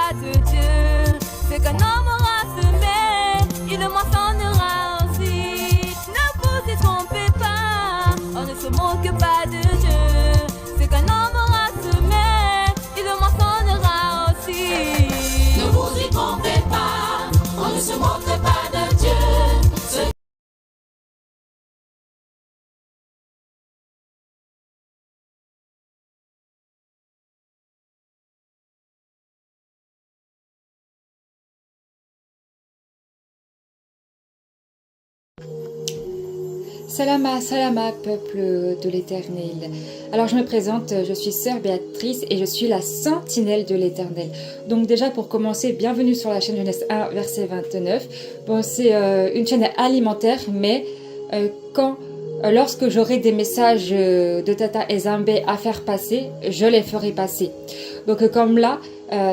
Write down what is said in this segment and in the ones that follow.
pas de Dieu. Ce qu'un homme aura semé, il le moissonnera aussi. Ne vous y trompez pas, on ne se moque pas de Dieu. Ce qu'un homme aura semé, il le moissonnera aussi. Ne vous y trompez pas, on ne se moque pas de Dieu. Salama, salama, peuple de l'Éternel. Alors je me présente, je suis sœur Béatrice et je suis la sentinelle de l'Éternel. Donc déjà pour commencer, bienvenue sur la chaîne Genèse 1, verset 29. Bon, c'est une chaîne alimentaire, mais lorsque j'aurai des messages de Tata Ezambé à faire passer, je les ferai passer. Donc comme là,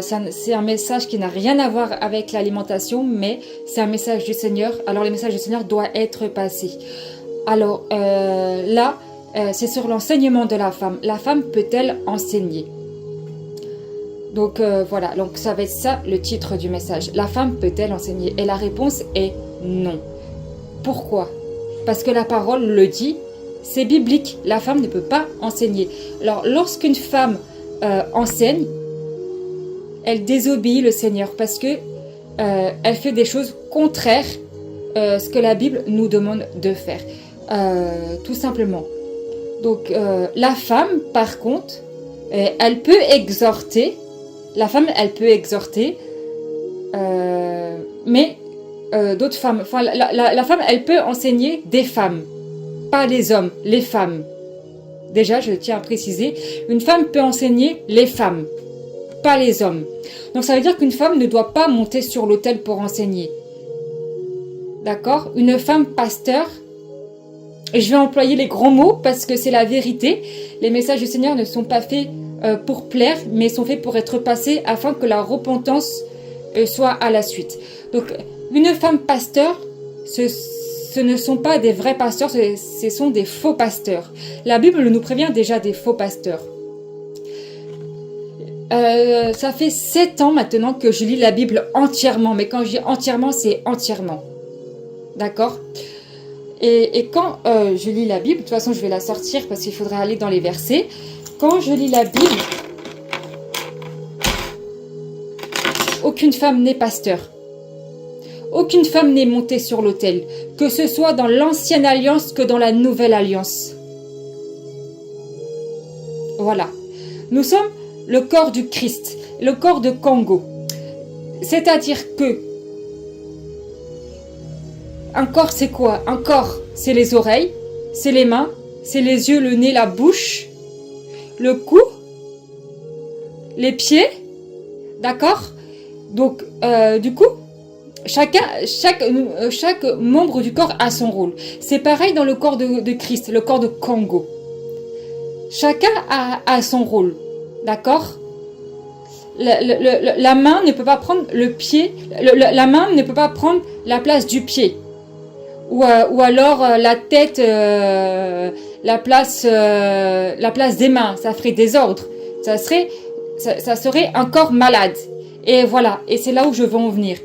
c'est un message qui n'a rien à voir avec l'alimentation, mais c'est un message du Seigneur. Alors le message du Seigneur doit être passé. Alors là, c'est sur l'enseignement de la femme. La femme peut-elle enseigner? Donc voilà, donc ça va être ça le titre du message. La femme peut-elle enseigner? Et la réponse est non. Pourquoi? Parce que la parole le dit, c'est biblique. La femme ne peut pas enseigner. Alors lorsqu'une femme enseigne, elle désobéit le Seigneur parce que elle fait des choses contraires à ce que la Bible nous demande de faire. Tout simplement. Donc la femme par contre elle peut exhorter, la femme elle peut exhorter, mais d'autres femmes, enfin la femme elle peut enseigner des femmes, pas les hommes, les femmes. Déjà je tiens à préciser, une femme peut enseigner les femmes, pas les hommes. Donc ça veut dire qu'une femme ne doit pas monter sur l'autel pour enseigner. D'accord? Une femme pasteur, et je vais employer les grands mots parce que c'est la vérité. Les messages du Seigneur ne sont pas faits pour plaire, mais sont faits pour être passés afin que la repentance soit à la suite. Donc, une femme pasteur, ce ne sont pas des vrais pasteurs, ce sont des faux pasteurs. La Bible nous prévient déjà des faux pasteurs. Ça fait 7 ans maintenant que je lis la Bible entièrement, mais quand je dis entièrement, c'est entièrement. D'accord? Et quand je lis la Bible, de toute façon je vais la sortir parce qu'il faudrait aller dans les versets. Quand je lis la Bible, aucune femme n'est pasteur. Aucune femme n'est montée sur l'autel, que ce soit dans l'ancienne alliance que dans la nouvelle alliance. Voilà. Nous sommes le corps du Christ, le corps de Congo. C'est-à-dire que un corps, c'est quoi? Un corps, c'est les oreilles, c'est les mains, c'est les yeux, le nez, la bouche, le cou, les pieds, d'accord? Donc, du coup, chaque membre du corps a son rôle. C'est pareil dans le corps de Christ, le corps de Congo. Chacun a son rôle, d'accord? La main ne peut pas prendre le pied, la main ne peut pas prendre la place du pied. Ou alors la tête, la place des mains, ça ferait désordre. Ça serait un corps malade. Et voilà, et c'est là où je veux en venir.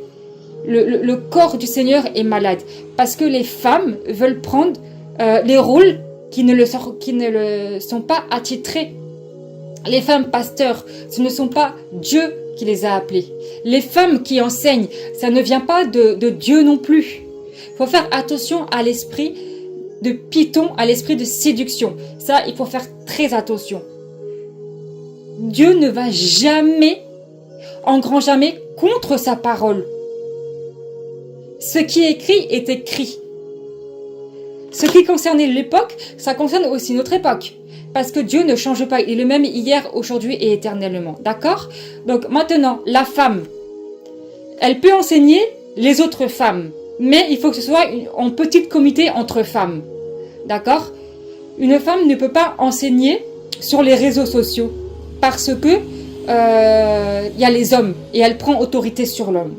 Le corps du Seigneur est malade parce que les femmes veulent prendre les rôles qui ne le sont pas attitrés. Les femmes pasteurs, ce ne sont pas Dieu qui les a appelées. Les femmes qui enseignent, ça ne vient pas de Dieu non plus. Il faut faire attention à l'esprit de Python, à l'esprit de séduction. Ça, il faut faire très attention. Dieu ne va jamais, en grand jamais, contre sa parole. Ce qui est écrit est écrit. Ce qui concernait l'époque, ça concerne aussi notre époque. Parce que Dieu ne change pas. Il est le même hier, aujourd'hui et éternellement. D'accord? Donc maintenant, la femme, elle peut enseigner les autres femmes. Mais il faut que ce soit en petit comité entre femmes. D'accord? Une femme ne peut pas enseigner sur les réseaux sociaux. Parce que y a les hommes. Et elle prend autorité sur l'homme.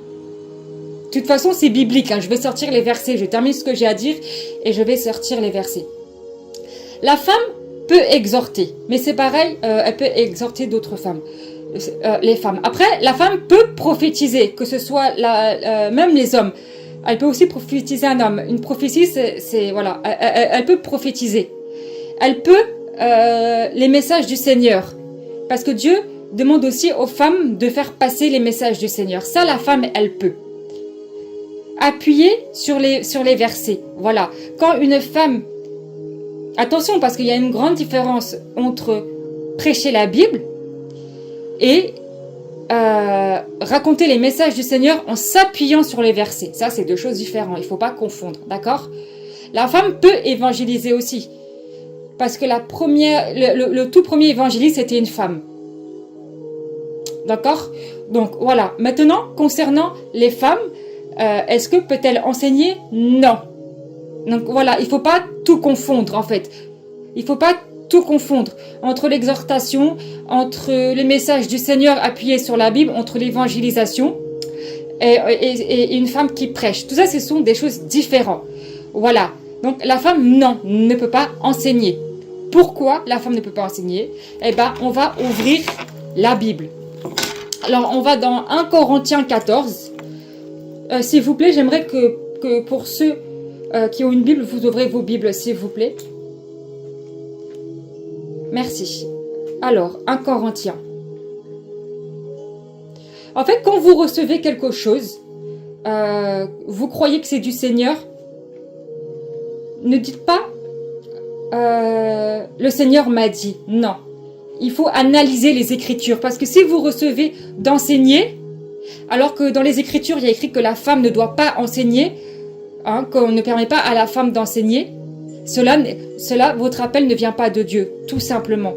De toute façon, c'est biblique. Hein. Je vais sortir les versets. Je termine ce que j'ai à dire. Et je vais sortir les versets. La femme peut exhorter. Mais c'est pareil, elle peut exhorter d'autres femmes. les femmes. Après, la femme peut prophétiser, que ce soit même les hommes. Elle peut aussi prophétiser un homme. Une prophétie, voilà, elle peut prophétiser. Elle peut les messages du Seigneur. Parce que Dieu demande aussi aux femmes de faire passer les messages du Seigneur. Ça, la femme, elle peut. Appuyer sur les versets. Voilà. Quand une femme... Attention, parce qu'il y a une grande différence entre prêcher la Bible et raconter les messages du Seigneur en s'appuyant sur les versets. Ça, c'est deux choses différentes. Il ne faut pas confondre. D'accord? La femme peut évangéliser aussi. Parce que le tout premier évangéliste, c'était une femme. D'accord? Donc, voilà. Maintenant, concernant les femmes, est-ce que peut-elle enseigner? Non. Donc, voilà. Il ne faut pas tout confondre, en fait. Il ne faut pas tout confondre entre l'exhortation, entre les messages du Seigneur appuyés sur la Bible, entre l'évangélisation et une femme qui prêche. Tout ça, ce sont des choses différentes. Voilà. Donc, la femme, non, ne peut pas enseigner. Pourquoi la femme ne peut pas enseigner? Eh bien, on va ouvrir la Bible. Alors, on va dans 1 Corinthiens 14. S'il vous plaît, j'aimerais que pour ceux qui ont une Bible, vous ouvrez vos Bibles, s'il vous plaît. Merci. Alors, 1 Corinthiens. En fait, quand vous recevez quelque chose, vous croyez que c'est du Seigneur, ne dites pas le Seigneur m'a dit. Non. Il faut analyser les Écritures. Parce que si vous recevez d'enseigner, alors que dans les Écritures, il y a écrit que la femme ne doit pas enseigner, qu'on ne permet pas à la femme d'enseigner, cela, votre appel ne vient pas de Dieu, tout simplement.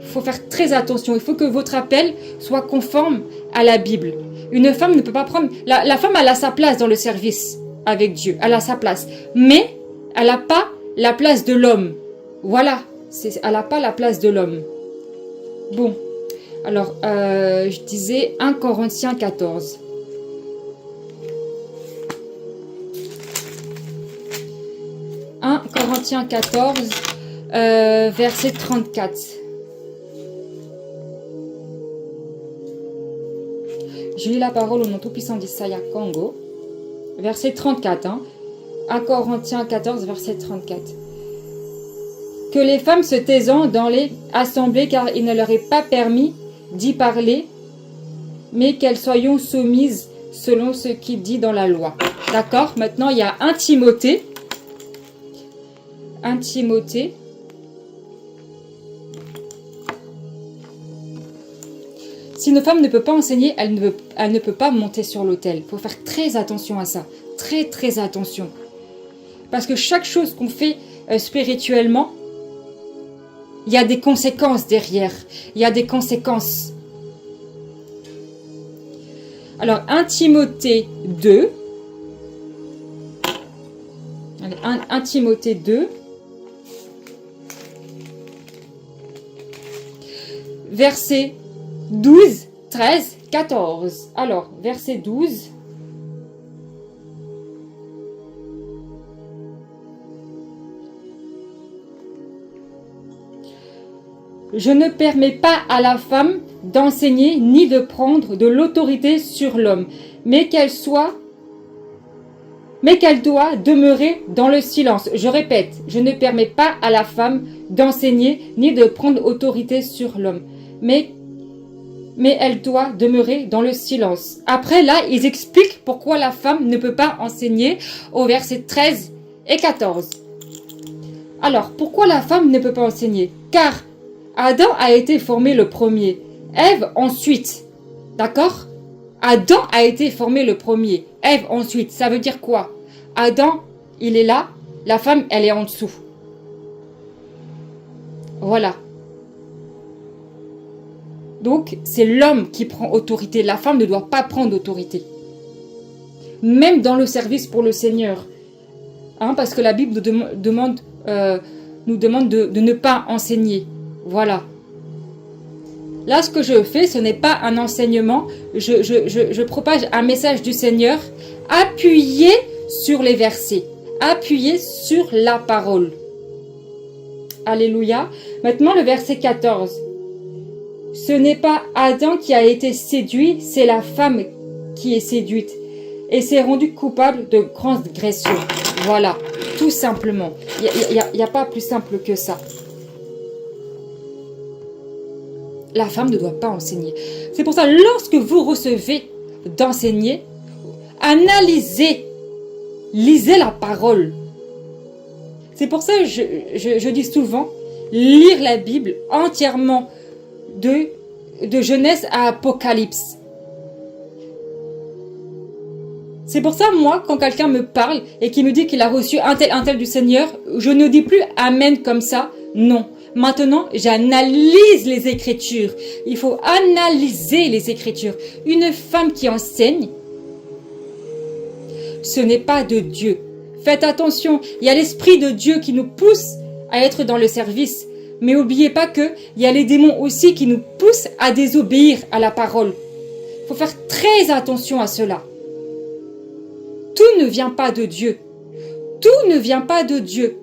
Il faut faire très attention. Il faut que votre appel soit conforme à la Bible. Une femme ne peut pas prendre... La femme, elle a sa place dans le service avec Dieu. Elle a sa place. Mais elle n'a pas la place de l'homme. Voilà. Elle n'a pas la place de l'homme. Bon. Alors, je disais 1 Corinthiens 14. Corinthiens 14, verset 34. Je lis la parole au nom tout-puissant d'Issaïa Congo. Verset 34. 1 Corinthiens 14, verset 34. Que les femmes se taisant dans les assemblées, car il ne leur est pas permis d'y parler, mais qu'elles soient soumises selon ce qu'il dit dans la loi. D'accord? Maintenant, il y a 1 Timothée. 1 Timothée. Si une femme ne peut pas enseigner, elle ne peut pas monter sur l'autel. Il faut faire très attention à ça. Très, très attention. Parce que chaque chose qu'on fait spirituellement, il y a des conséquences derrière. Il y a des conséquences. Alors, 1 Timothée 2. Allez, 1 Timothée 2. Versets 12, 13, 14. Alors, verset 12. Je ne permets pas à la femme d'enseigner ni de prendre de l'autorité sur l'homme, mais qu'elle doit demeurer dans le silence. Je répète, je ne permets pas à la femme d'enseigner ni de prendre autorité sur l'homme, mais elle doit demeurer dans le silence. Après, là, ils expliquent pourquoi la femme ne peut pas enseigner au verset 13 et 14. Alors, pourquoi la femme ne peut pas enseigner? Car Adam a été formé le premier, Ève ensuite. D'accord? Adam a été formé le premier, Ève ensuite. Ça veut dire quoi? Adam, il est là, la femme, elle est en dessous. Voilà. Donc, c'est l'homme qui prend autorité. La femme ne doit pas prendre autorité. Même dans le service pour le Seigneur. Parce que la Bible nous demande de ne pas enseigner. Voilà. Là, ce que je fais, ce n'est pas un enseignement. Je propage un message du Seigneur appuyé sur les versets. Appuyé sur la parole. Alléluia. Maintenant, le verset 14. Ce n'est pas Adam qui a été séduit, c'est la femme qui est séduite et s'est rendue coupable de transgression. Voilà, tout simplement. Il n'y a pas plus simple que ça. La femme ne doit pas enseigner. C'est pour ça, lorsque vous recevez d'enseigner, analysez, lisez la parole. C'est pour ça que je dis souvent, lire la Bible entièrement de Genèse à Apocalypse. C'est pour ça, moi, quand quelqu'un me parle et qui me dit qu'il a reçu un tel du Seigneur, je ne dis plus Amen comme ça, non. Maintenant, j'analyse les Écritures. Il faut analyser les Écritures. Une femme qui enseigne, ce n'est pas de Dieu. Faites attention, il y a l'Esprit de Dieu qui nous pousse à être dans le service. Mais n'oubliez pas qu'il y a les démons aussi qui nous poussent à désobéir à la parole. Il faut faire très attention à cela. Tout ne vient pas de Dieu. Tout ne vient pas de Dieu.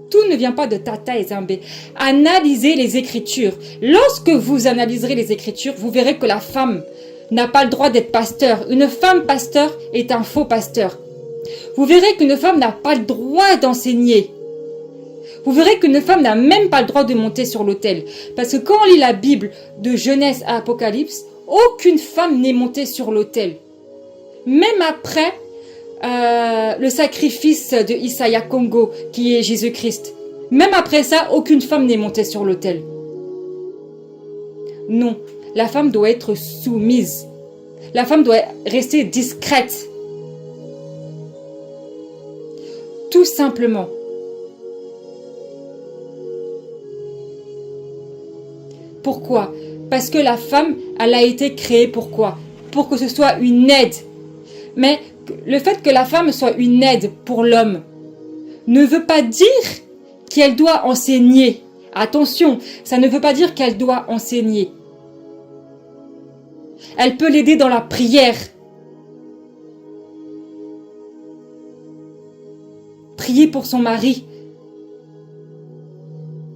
Tout ne vient pas de Tata et Zambé. Analysez les Écritures. Lorsque vous analyserez les Écritures, vous verrez que la femme n'a pas le droit d'être pasteur. Une femme pasteur est un faux pasteur. Vous verrez qu'une femme n'a pas le droit d'enseigner. Vous verrez qu'une femme n'a même pas le droit de monter sur l'autel. Parce que quand on lit la Bible de Genèse à Apocalypse, aucune femme n'est montée sur l'autel. Même après le sacrifice de Isaiah Congo, qui est Jésus-Christ. Même après ça, aucune femme n'est montée sur l'autel. Non, la femme doit être soumise. La femme doit rester discrète. Tout simplement. Pourquoi? Parce que la femme, elle a été créée pour quoi? Pour que ce soit une aide. Mais le fait que la femme soit une aide pour l'homme ne veut pas dire qu'elle doit enseigner. Attention, ça ne veut pas dire qu'elle doit enseigner. Elle peut l'aider dans la prière. Prier pour son mari.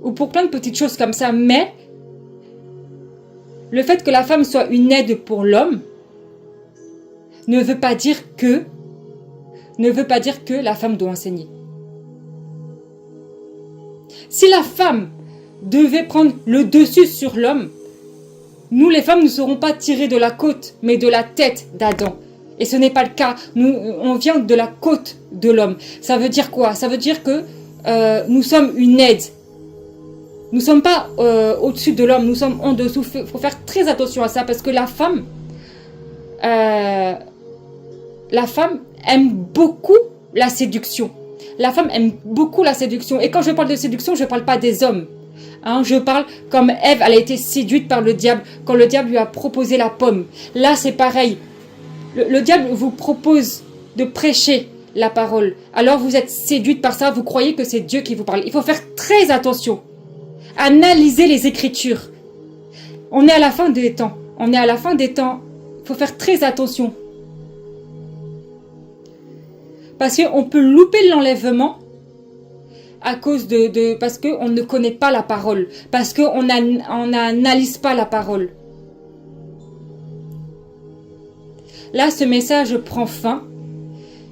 Ou pour plein de petites choses comme ça. Mais le fait que la femme soit une aide pour l'homme ne veut pas dire que la femme doit enseigner. Si la femme devait prendre le dessus sur l'homme, nous les femmes ne serons pas tirées de la côte, mais de la tête d'Adam. Et ce n'est pas le cas. On vient de la côte de l'homme. Ça veut dire quoi? Ça veut dire que nous sommes une aide. Nous ne sommes pas au-dessus de l'homme, nous sommes en dessous. Il faut faire très attention à ça parce que la femme aime beaucoup la séduction. La femme aime beaucoup la séduction. Et quand je parle de séduction, je ne parle pas des hommes. Je parle comme Ève, elle a été séduite par le diable quand le diable lui a proposé la pomme. Là, c'est pareil. Le diable vous propose de prêcher la parole. Alors, vous êtes séduite par ça, vous croyez que c'est Dieu qui vous parle. Il faut faire très attention. Analysez les Écritures. On est à la fin des temps. Il faut faire très attention. Parce qu'on peut louper l'enlèvement à cause parce qu'on ne connaît pas la parole. Parce qu'on n'analyse pas la parole. Là, ce message prend fin.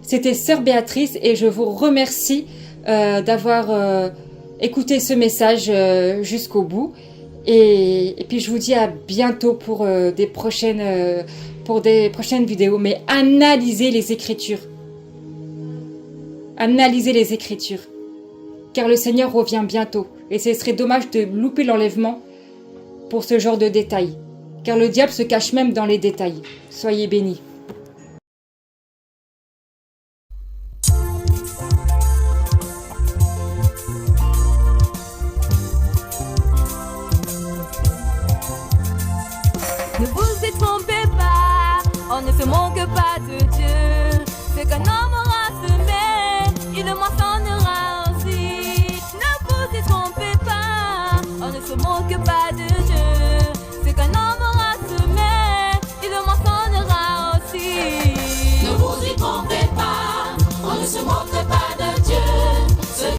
C'était Sœur Béatrice et je vous remercie d'avoir écouté ce message jusqu'au bout. Et puis, je vous dis à bientôt pour des prochaines vidéos. Mais analysez les Écritures. Analysez les Écritures. Car le Seigneur revient bientôt. Et ce serait dommage de louper l'enlèvement pour ce genre de détails. Car le diable se cache même dans les détails. Soyez bénis. Ne vous y trompez pas, on ne se moque pas de Dieu. Ce qu'un homme aura semé, il le moissonnera aussi. Ne vous y trompez pas, on ne se moque pas de Dieu. Ce qu'un homme aura semé, il le moissonnera aussi. Ne vous y trompez pas, on ne se moque pas de